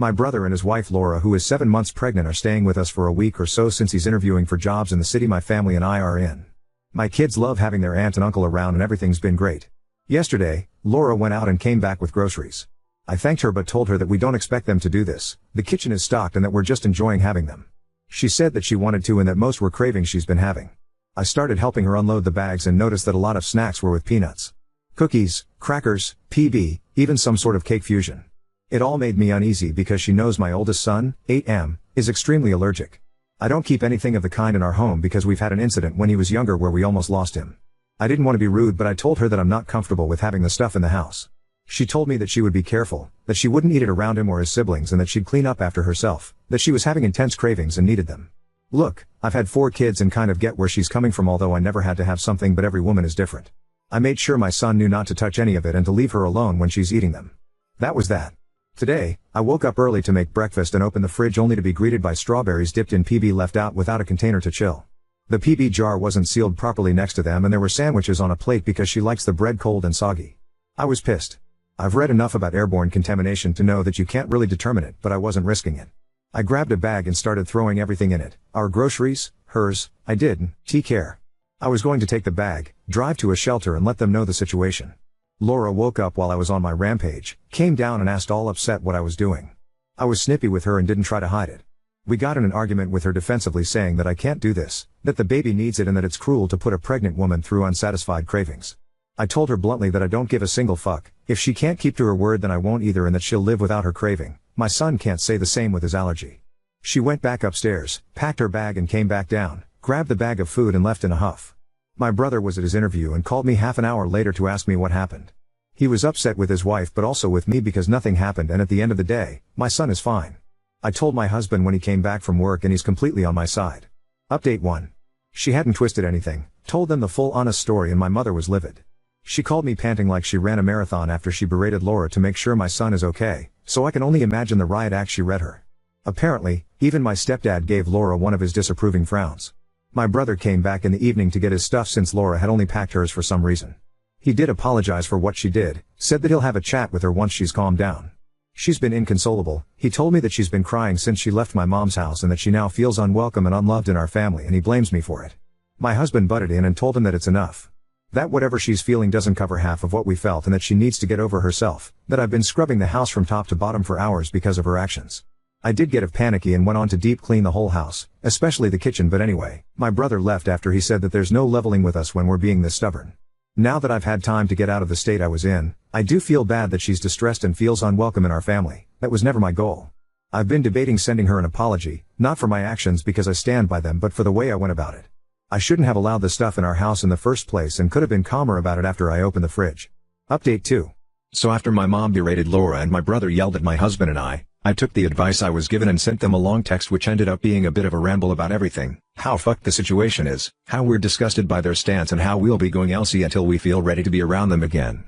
My brother and his wife Laura, who is 7 months pregnant, are staying with us for a week or so since he's interviewing for jobs in the city my family and I are in. My kids love having their aunt and uncle around and everything's been great. Yesterday, Laura went out and came back with groceries. I thanked her but told her that we don't expect them to do this, the kitchen is stocked and that we're just enjoying having them. She said that she wanted to and that most were cravings she's been having. I started helping her unload the bags and noticed that a lot of snacks were with peanuts. Cookies, crackers, PB, even some sort of cake fusion. It all made me uneasy because she knows my oldest son, 8M, is extremely allergic. I don't keep anything of the kind in our home because we've had an incident when he was younger where we almost lost him. I didn't want to be rude but I told her that I'm not comfortable with having the stuff in the house. She told me that she would be careful, that she wouldn't eat it around him or his siblings and that she'd clean up after herself, that she was having intense cravings and needed them. Look, I've had 4 kids and kind of get where she's coming from, although I never had to have something, but every woman is different. I made sure my son knew not to touch any of it and to leave her alone when she's eating them. That was that. Today, I woke up early to make breakfast and open the fridge only to be greeted by strawberries dipped in PB left out without a container to chill. The PB jar wasn't sealed properly next to them and there were sandwiches on a plate because she likes the bread cold and soggy. I was pissed. I've read enough about airborne contamination to know that you can't really determine it, but I wasn't risking it. I grabbed a bag and started throwing everything in it. Our groceries, hers, I didn't care. I was going to take the bag, drive to a shelter and let them know the situation. Laura woke up while I was on my rampage, came down and asked all upset what I was doing. I was snippy with her and didn't try to hide it. We got in an argument with her defensively saying that I can't do this, that the baby needs it and that it's cruel to put a pregnant woman through unsatisfied cravings. I told her bluntly that I don't give a single fuck, if she can't keep to her word then I won't either and that she'll live without her craving. My son can't say the same with his allergy. She went back upstairs, packed her bag and came back down, grabbed the bag of food and left in a huff. My brother was at his interview and called me half an hour later to ask me what happened. He was upset with his wife but also with me because nothing happened and at the end of the day, my son is fine. I told my husband when he came back from work and he's completely on my side. Update 1. She hadn't twisted anything, told them the full honest story and my mother was livid. She called me panting like she ran a marathon after she berated Laura to make sure my son is okay, so I can only imagine the riot act she read her. Apparently, even my stepdad gave Laura one of his disapproving frowns. My brother came back in the evening to get his stuff since Laura had only packed hers for some reason. He did apologize for what she did, said that he'll have a chat with her once she's calmed down. She's been inconsolable. He told me that she's been crying since she left my mom's house and that she now feels unwelcome and unloved in our family and he blames me for it. My husband butted in and told him that it's enough. That whatever she's feeling doesn't cover half of what we felt and that she needs to get over herself, that I've been scrubbing the house from top to bottom for hours because of her actions. I did get panicky and went on to deep clean the whole house, especially the kitchen, but anyway, my brother left after he said that there's no leveling with us when we're being this stubborn. Now that I've had time to get out of the state I was in, I do feel bad that she's distressed and feels unwelcome in our family. That was never my goal. I've been debating sending her an apology, not for my actions because I stand by them but for the way I went about it. I shouldn't have allowed the stuff in our house in the first place and could have been calmer about it after I opened the fridge. Update 2. So after my mom berated Laura and my brother yelled at my husband and I took the advice I was given and sent them a long text which ended up being a bit of a ramble about everything, how fucked the situation is, how we're disgusted by their stance and how we'll be going LC until we feel ready to be around them again.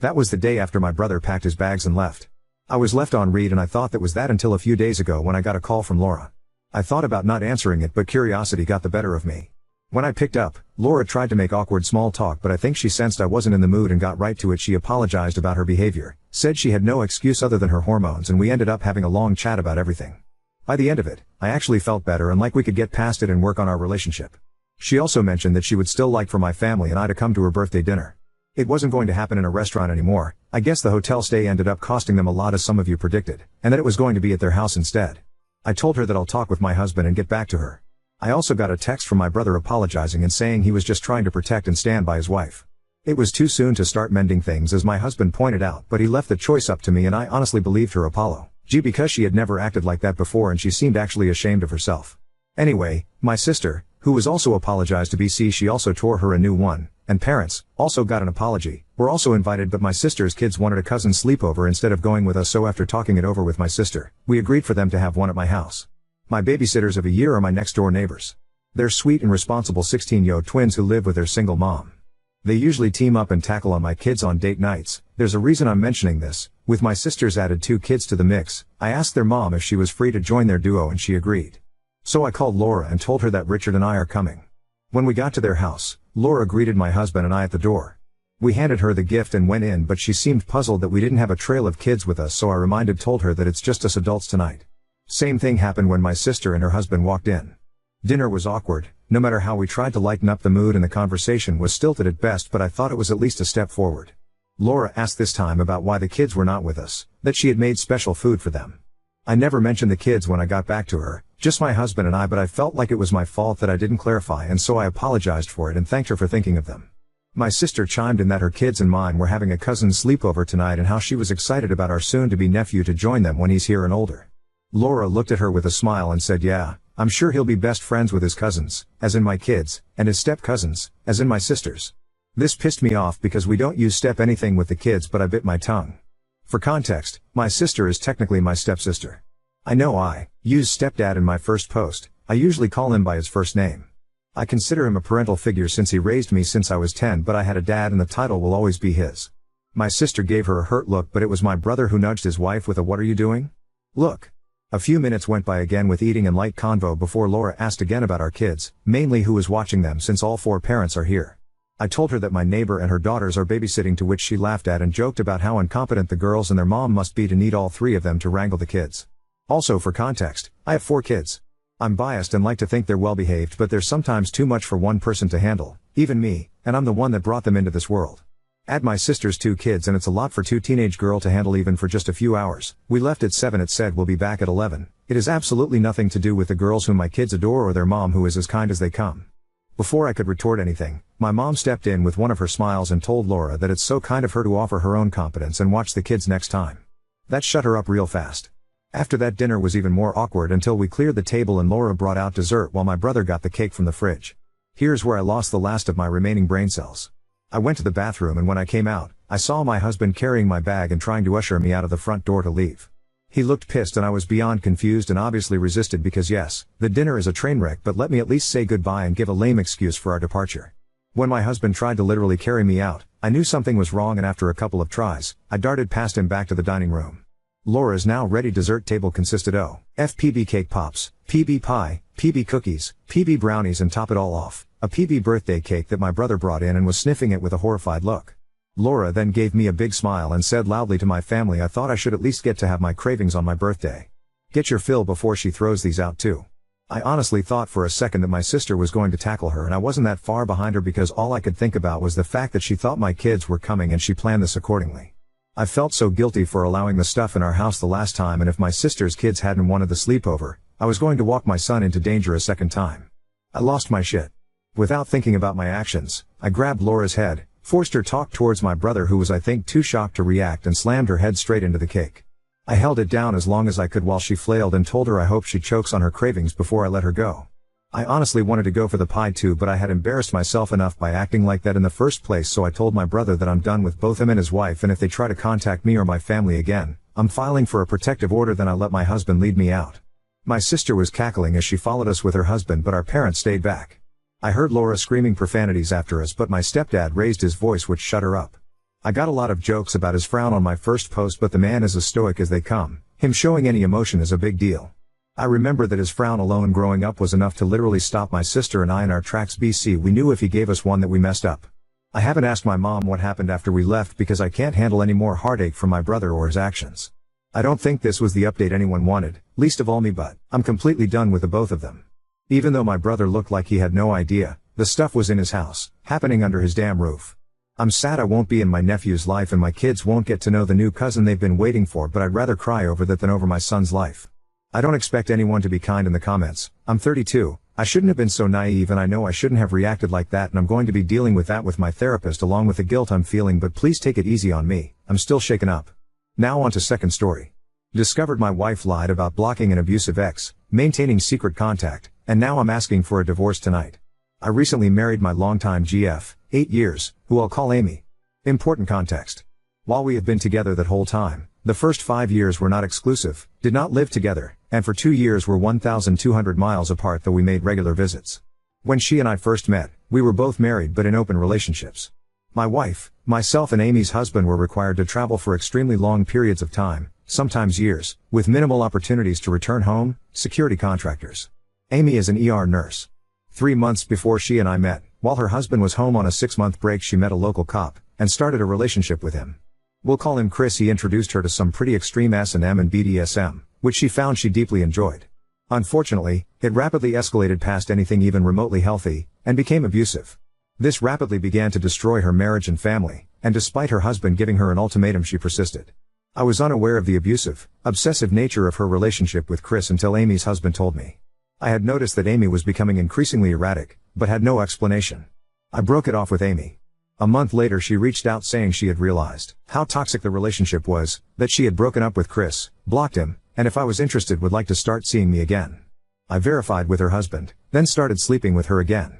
That was the day after my brother packed his bags and left. I was left on read and I thought that was that until a few days ago when I got a call from Laura. I thought about not answering it but curiosity got the better of me. When I picked up, Laura tried to make awkward small talk but I think she sensed I wasn't in the mood and got right to it. She apologized about her behavior, said she had no excuse other than her hormones and we ended up having a long chat about everything. By the end of it, I actually felt better and like we could get past it and work on our relationship. She also mentioned that she would still like for my family and I to come to her birthday dinner. It wasn't going to happen in a restaurant anymore, I guess the hotel stay ended up costing them a lot as some of you predicted, and that it was going to be at their house instead. I told her that I'll talk with my husband and get back to her. I also got a text from my brother apologizing and saying he was just trying to protect and stand by his wife. It was too soon to start mending things as my husband pointed out, but he left the choice up to me and I honestly believed her apology because she had never acted like that before and she seemed actually ashamed of herself. Anyway, my sister, who was also apologized to BC, she also tore her a new one, and parents, also got an apology, were also invited but my sister's kids wanted a cousin sleepover instead of going with us, so after talking it over with my sister, we agreed for them to have one at my house. My babysitters of a year are my next door neighbors. They're sweet and responsible 16-year-old twins who live with their single mom. They usually team up and tackle on my kids on date nights. There's a reason I'm mentioning this. With my sisters added 2 kids to the mix, I asked their mom if she was free to join their duo and she agreed. So I called Laura and told her that Richard and I are coming. When we got to their house, Laura greeted my husband and I at the door. We handed her the gift and went in, but she seemed puzzled that we didn't have a trail of kids with us, so I told her that it's just us adults tonight. Same thing happened when my sister and her husband walked in. Dinner was awkward. No matter how we tried to lighten up the mood, and the conversation was stilted at best, but I thought it was at least a step forward. Laura asked this time about why the kids were not with us, that she had made special food for them. I never mentioned the kids when I got back to her, just my husband and I, but I felt like it was my fault that I didn't clarify, and so I apologized for it and thanked her for thinking of them. My sister chimed in that her kids and mine were having a cousin's sleepover tonight and how she was excited about our soon-to-be nephew to join them when he's here and older. Laura looked at her with a smile and said, "Yeah, I'm sure he'll be best friends with his cousins, as in my kids, and his step-cousins, as in my sisters." This pissed me off because we don't use step anything with the kids, but I bit my tongue. For context, my sister is technically my stepsister. I know I use stepdad in my first post. I usually call him by his first name. I consider him a parental figure since he raised me since I was 10, but I had a dad and the title will always be his. My sister gave her a hurt look, but it was my brother who nudged his wife with a "What are you doing?" look. A few minutes went by again with eating and light convo before Laura asked again about our kids, mainly who was watching them since all 4 parents are here. I told her that my neighbor and her daughters are babysitting, to which she laughed at and joked about how incompetent the girls and their mom must be to need all 3 of them to wrangle the kids. Also, for context, I have 4 kids. I'm biased and like to think they're well behaved, but they're sometimes too much for one person to handle, even me, and I'm the one that brought them into this world. Add my sister's 2 kids and it's a lot for 2 teenage girls to handle even for just a few hours. We left at 7, it said we'll be back at 11. It has absolutely nothing to do with the girls whom my kids adore or their mom who is as kind as they come. Before I could retort anything, my mom stepped in with one of her smiles and told Laura that it's so kind of her to offer her own competence and watch the kids next time. That shut her up real fast. After that, dinner was even more awkward until we cleared the table and Laura brought out dessert while my brother got the cake from the fridge. Here's where I lost the last of my remaining brain cells. I went to the bathroom, and when I came out, I saw my husband carrying my bag and trying to usher me out of the front door to leave. He looked pissed and I was beyond confused and obviously resisted because yes, the dinner is a train wreck, but let me at least say goodbye and give a lame excuse for our departure. When my husband tried to literally carry me out, I knew something was wrong, and after a couple of tries, I darted past him back to the dining room. Laura's now ready dessert table consisted of PB cake pops, PB pie, PB cookies, PB brownies, and top it all off, a PB birthday cake that my brother brought in and was sniffing it with a horrified look. Laura then gave me a big smile and said loudly to my family I thought I should at least get to have my cravings on my birthday. Get your fill before she throws these out too. I honestly thought for a second that my sister was going to tackle her, and I wasn't that far behind her because all I could think about was the fact that she thought my kids were coming and she planned this accordingly. I felt so guilty for allowing the stuff in our house the last time, and if my sister's kids hadn't wanted the sleepover, I was going to walk my son into danger a second time. I lost my shit. Without thinking about my actions, I grabbed Laura's head, forced her talk towards my brother who was I think too shocked to react, and slammed her head straight into the cake. I held it down as long as I could while she flailed and told her I hope she chokes on her cravings before I let her go. I honestly wanted to go for the pie too, but I had embarrassed myself enough by acting like that in the first place, so I told my brother that I'm done with both him and his wife, and if they try to contact me or my family again, I'm filing for a protective order. Then I let my husband lead me out. My sister was cackling as she followed us with her husband, but our parents stayed back. I heard Laura screaming profanities after us, but my stepdad raised his voice, which shut her up. I got a lot of jokes about his frown on my first post, but the man is as stoic as they come. Him showing any emotion is a big deal. I remember that his frown alone growing up was enough to literally stop my sister and I in our tracks. BC, we knew if he gave us one that we messed up. I haven't asked my mom what happened after we left because I can't handle any more heartache from my brother or his actions. I don't think this was the update anyone wanted, least of all me, but I'm completely done with the both of them. Even though my brother looked like he had no idea, the stuff was in his house, happening under his damn roof. I'm sad I won't be in my nephew's life and my kids won't get to know the new cousin they've been waiting for, but I'd rather cry over that than over my son's life. I don't expect anyone to be kind in the comments. I'm 32, I shouldn't have been so naive, and I know I shouldn't have reacted like that, and I'm going to be dealing with that with my therapist along with the guilt I'm feeling, but please take it easy on me, I'm still shaken up. Now on to second story. Discovered my wife lied about blocking an abusive ex, maintaining secret contact, and now I'm asking for a divorce tonight. I recently married my longtime GF, 8 years, who I'll call Amy. Important context. While we have been together that whole time, the first 5 years were not exclusive, did not live together, and for 2 years were 1,200 miles apart, though we made regular visits. When she and I first met, we were both married but in open relationships. My wife, myself and Amy's husband were required to travel for extremely long periods of time, sometimes years, with minimal opportunities to return home, security contractors. Amy is an ER nurse. 3 months before she and I met, while her husband was home on a 6-month break, she met a local cop, and started a relationship with him. We'll call him Chris. He introduced her to some pretty extreme S&M and BDSM, which she found she deeply enjoyed. Unfortunately, it rapidly escalated past anything even remotely healthy, and became abusive. This rapidly began to destroy her marriage and family, and despite her husband giving her an ultimatum, she persisted. I was unaware of the abusive, obsessive nature of her relationship with Chris until Amy's husband told me. I had noticed that Amy was becoming increasingly erratic, but had no explanation. I broke it off with Amy. A month later she reached out saying she had realized how toxic the relationship was, that she had broken up with Chris, blocked him, and if I was interested would like to start seeing me again. I verified with her husband, then started sleeping with her again.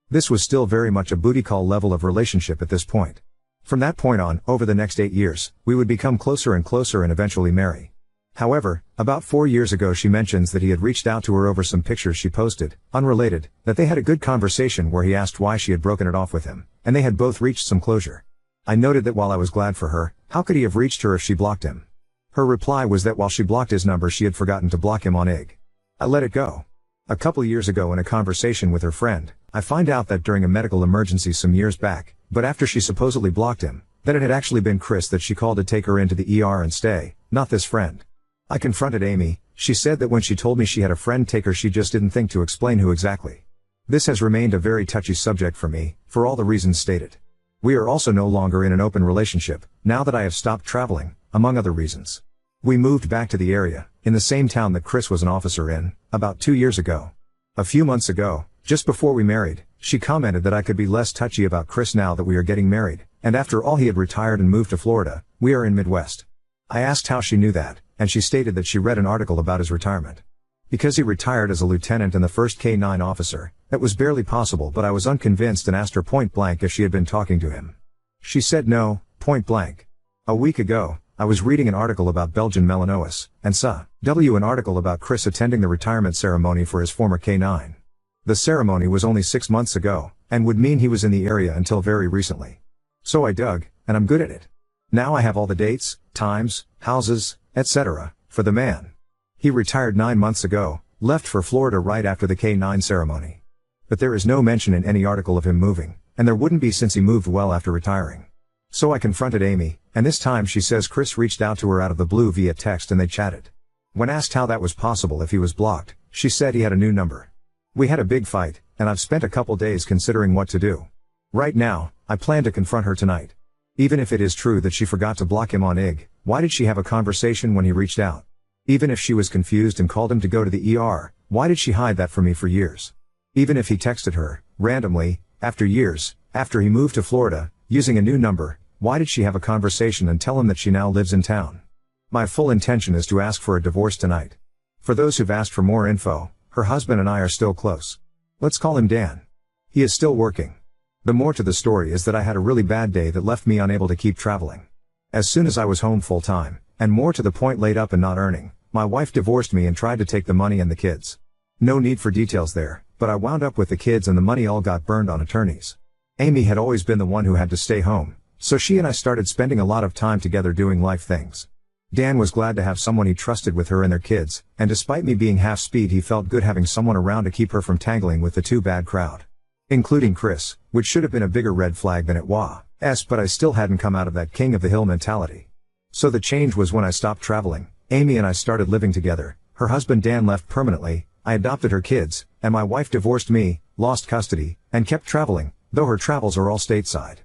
This was still very much a booty call level of relationship at this point. From that point on, over the next 8 years, we would become closer and closer and eventually marry. However, about 4 years ago she mentions that he had reached out to her over some pictures she posted, unrelated, that they had a good conversation where he asked why she had broken it off with him, and they had both reached some closure. I noted that while I was glad for her, how could he have reached her if she blocked him? Her reply was that while she blocked his number she had forgotten to block him on IG. I let it go. A couple years ago in a conversation with her friend, I find out that during a medical emergency some years back, but after she supposedly blocked him, that it had actually been Chris that she called to take her into the ER and stay, not this friend. I confronted Amy. She said that when she told me she had a friend take her she just didn't think to explain who exactly. This has remained a very touchy subject for me, for all the reasons stated. We are also no longer in an open relationship, now that I have stopped traveling, among other reasons. We moved back to the area, in the same town that Chris was an officer in, about 2 years ago. A few months ago, just before we married, she commented that I could be less touchy about Chris now that we are getting married, and after all he had retired and moved to Florida. We are in Midwest. I asked how she knew that, and she stated that she read an article about his retirement. Because he retired as a lieutenant and the first K-9 officer, that was barely possible, but I was unconvinced and asked her point blank if she had been talking to him. She said no, point blank. A week ago, I was reading an article about Belgian Malinois, and saw an article about Chris attending the retirement ceremony for his former K-9. The ceremony was only 6 months ago, and would mean he was in the area until very recently. So I dug, and I'm good at it. Now I have all the dates, times, houses, etc., for the man. He retired 9 months ago, left for Florida right after the K-9 ceremony. But there is no mention in any article of him moving, and there wouldn't be since he moved well after retiring. So I confronted Amy, and this time she says Chris reached out to her out of the blue via text and they chatted. When asked how that was possible if he was blocked, she said he had a new number. We had a big fight, and I've spent a couple days considering what to do. Right now, I plan to confront her tonight. Even if it is true that she forgot to block him on IG, why did she have a conversation when he reached out? Even if she was confused and called him to go to the ER, why did she hide that from me for years? Even if he texted her, randomly, after years, after he moved to Florida, using a new number, why did she have a conversation and tell him that she now lives in town? My full intention is to ask for a divorce tonight. For those who've asked for more info, her husband and I are still close. Let's call him Dan. He is still working. The more to the story is that I had a really bad day that left me unable to keep traveling. As soon as I was home full time, and more to the point laid up and not earning, my wife divorced me and tried to take the money and the kids. No need for details there, but I wound up with the kids and the money all got burned on attorneys. Amy had always been the one who had to stay home, so she and I started spending a lot of time together doing life things. Dan was glad to have someone he trusted with her and their kids, and despite me being half speed he felt good having someone around to keep her from tangling with the too bad crowd. Including Chris, which should have been a bigger red flag than it was, but I still hadn't come out of that king of the hill mentality. So the change was when I stopped traveling. Amy and I started living together, her husband Dan left permanently, I adopted her kids, and my wife divorced me, lost custody, and kept traveling, though her travels are all stateside.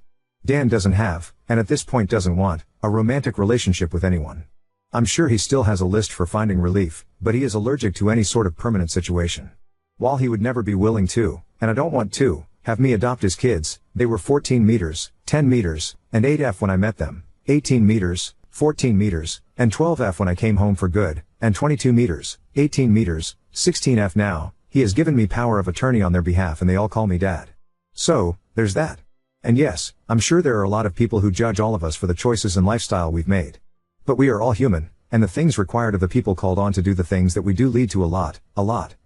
Dan doesn't have, and at this point doesn't want, a romantic relationship with anyone. I'm sure he still has a list for finding relief, but he is allergic to any sort of permanent situation. While he would never be willing to, and I don't want to, have me adopt his kids, they were 14 meters, 10 meters, and 8F when I met them, 18 meters, 14 meters, and 12F when I came home for good, and 22 meters, 18 meters, 16F now. He has given me power of attorney on their behalf and they all call me dad. So, there's that. And yes, I'm sure there are a lot of people who judge all of us for the choices and lifestyle we've made. But we are all human, and the things required of the people called on to do the things that we do lead to a lot,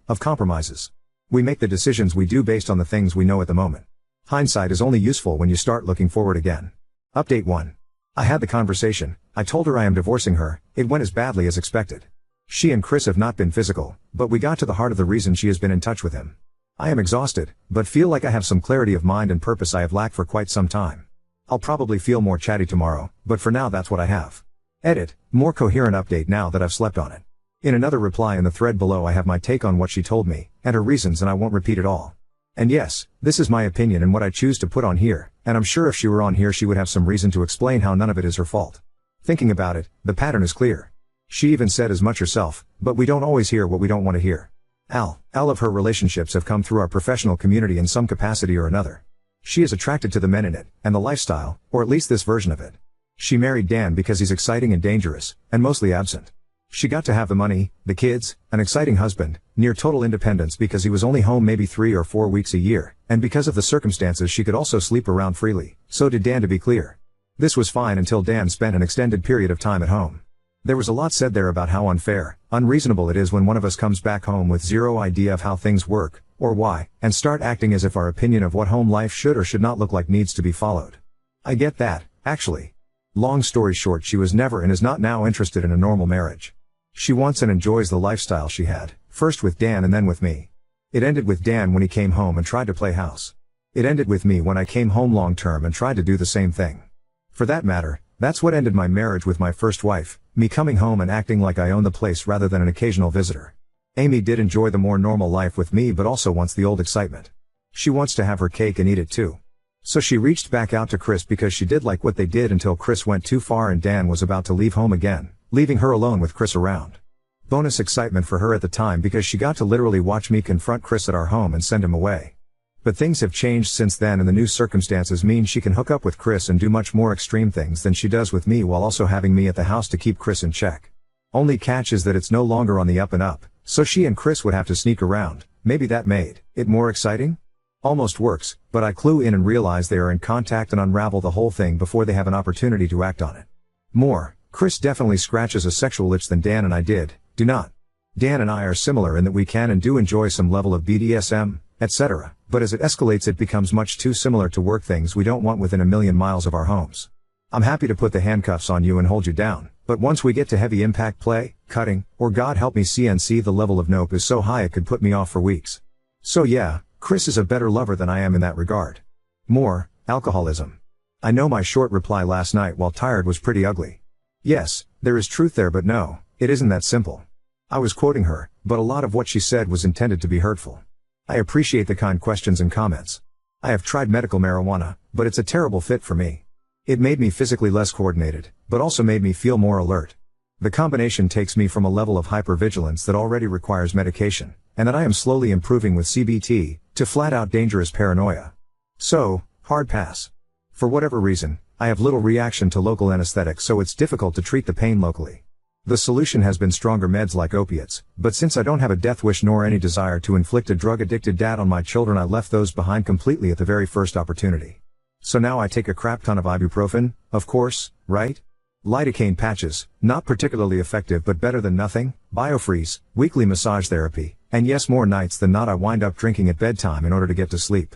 of compromises. We make the decisions we do based on the things we know at the moment. Hindsight is only useful when you start looking forward again. Update 1. I had the conversation, I told her I am divorcing her, it went as badly as expected. She and Chris have not been physical, but we got to the heart of the reason she has been in touch with him. I am exhausted, but feel like I have some clarity of mind and purpose I have lacked for quite some time. I'll probably feel more chatty tomorrow, but for now that's what I have. Edit, more coherent update now that I've slept on it. In another reply in the thread below I have my take on what she told me, and her reasons, and I won't repeat it all. And yes, this is my opinion and what I choose to put on here, and I'm sure if she were on here she would have some reason to explain how none of it is her fault. Thinking about it, the pattern is clear. She even said as much herself, but we don't always hear what we don't want to hear. All of her relationships have come through our professional community in some capacity or another. She is attracted to the men in it, and the lifestyle, or at least this version of it. She married Dan because he's exciting and dangerous, and mostly absent. She got to have the money, the kids, an exciting husband, near total independence because he was only home maybe 3 or 4 weeks a year, and because of the circumstances she could also sleep around freely. So did Dan, to be clear. This was fine until Dan spent an extended period of time at home. There was a lot said there about how unfair, unreasonable it is when one of us comes back home with zero idea of how things work, or why, and start acting as if our opinion of what home life should or should not look like needs to be followed. I get that, actually. Long story short, she was never and is not now interested in a normal marriage. She wants and enjoys the lifestyle she had, first with Dan and then with me. It ended with Dan when he came home and tried to play house. It ended with me when I came home long term and tried to do the same thing. For that matter, that's what ended my marriage with my first wife, me coming home and acting like I own the place rather than an occasional visitor. Amy did enjoy the more normal life with me but also wants the old excitement. She wants to have her cake and eat it too. So she reached back out to Chris because she did like what they did until Chris went too far and Dan was about to leave home again, leaving her alone with Chris around. Bonus excitement for her at the time because she got to literally watch me confront Chris at our home and send him away. But things have changed since then, and the new circumstances mean she can hook up with Chris and do much more extreme things than she does with me while also having me at the house to keep Chris in check. Only catch is that it's no longer on the up and up, so she and Chris would have to sneak around. Maybe that made it more exciting? Almost works, but I clue in and realize they are in contact and unravel the whole thing before they have an opportunity to act on it. More, Chris definitely scratches a sexual itch than Dan and I do not. Dan and I are similar in that we can and do enjoy some level of BDSM, etc., but as it escalates it becomes much too similar to work things we don't want within a million miles of our homes. I'm happy to put the handcuffs on you and hold you down, but once we get to heavy impact play, cutting, or God help me CNC, the level of nope is so high it could put me off for weeks. So yeah, Chris is a better lover than I am in that regard. More, alcoholism. I know my short reply last night while tired was pretty ugly. Yes, there is truth there, but no, it isn't that simple. I was quoting her, but a lot of what she said was intended to be hurtful. I appreciate the kind questions and comments. I have tried medical marijuana, but it's a terrible fit for me. It made me physically less coordinated, but also made me feel more alert. The combination takes me from a level of hypervigilance that already requires medication, and that I am slowly improving with CBT, to flat-out dangerous paranoia. So, hard pass. For whatever reason, I have little reaction to local anesthetics, so it's difficult to treat the pain locally. The solution has been stronger meds like opiates, but since I don't have a death wish nor any desire to inflict a drug-addicted dad on my children, I left those behind completely at the very first opportunity. So now I take a crap ton of ibuprofen, of course, right? Lidocaine patches, not particularly effective but better than nothing, biofreeze, weekly massage therapy, and yes, more nights than not I wind up drinking at bedtime in order to get to sleep.